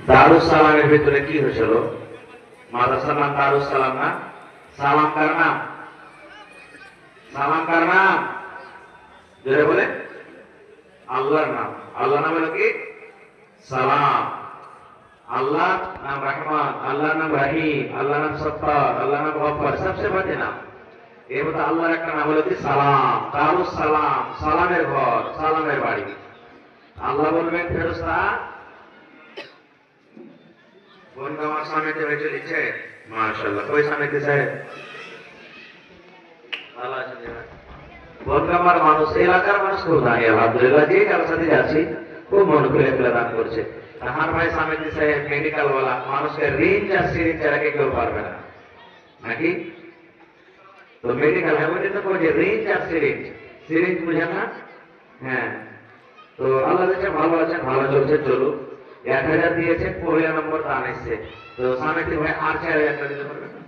দারুস সালামের ভিতরে কি হয়েছিল? মাদ্রাসার নাম দারুস সালাম না? সালাম কার নাম? সালাম কার নাম? জোরে বলে। আল্লাহর নাম। আল্লাহর নাম হলো কি? সালাম। আল্লাহ নাম রহমান, আল্লাহর নাম রহিম, আল্লাহর নাম সত্তার, আল্লাহর নাম গফফার, সবচেয়ে বড় নাম। এর মধ্যে আল্লাহর একটা নাম হলো কি? সালাম। দারুস সালাম, সালামের ঘর, সালামের বাড়ি। আল্লাহ বলবেন ফেরেশতা কোন আমার সামনেতে হয়ে চলেছে? মাশাআল্লাহ। কই সামনেতে সাহেব? ভালো আছেন ভাই? বনগামার মানুষ, এলাকার মানুষ খুব দাঁড়িয়ে আলহামদুলিল্লাহ, যে কারোর সাথে যাচ্ছি খুব মন খুলে খুলে দান করছে। হার ভাই সামনে সাহেব মেডিকেল ওয়ালা, মানুষকে রিঞ্জ আর সিরিঞ্জ ছাড়া কেউ পারবে না নাকি? তো মেডিকেল হ্যাঁ তো বলছে রিঞ্জ আর সিরিঞ্জ, সিরিঞ্জ বুঝেন না? হ্যাঁ। তো আল্লাহ দেখছে ভালো আছেন, ভালো চলছে, চলুক। 1000 দিয়েছে, 15 নম্বর দান এসছে। তো সামনে ভাই আর 4000 দিতে পারবেন না?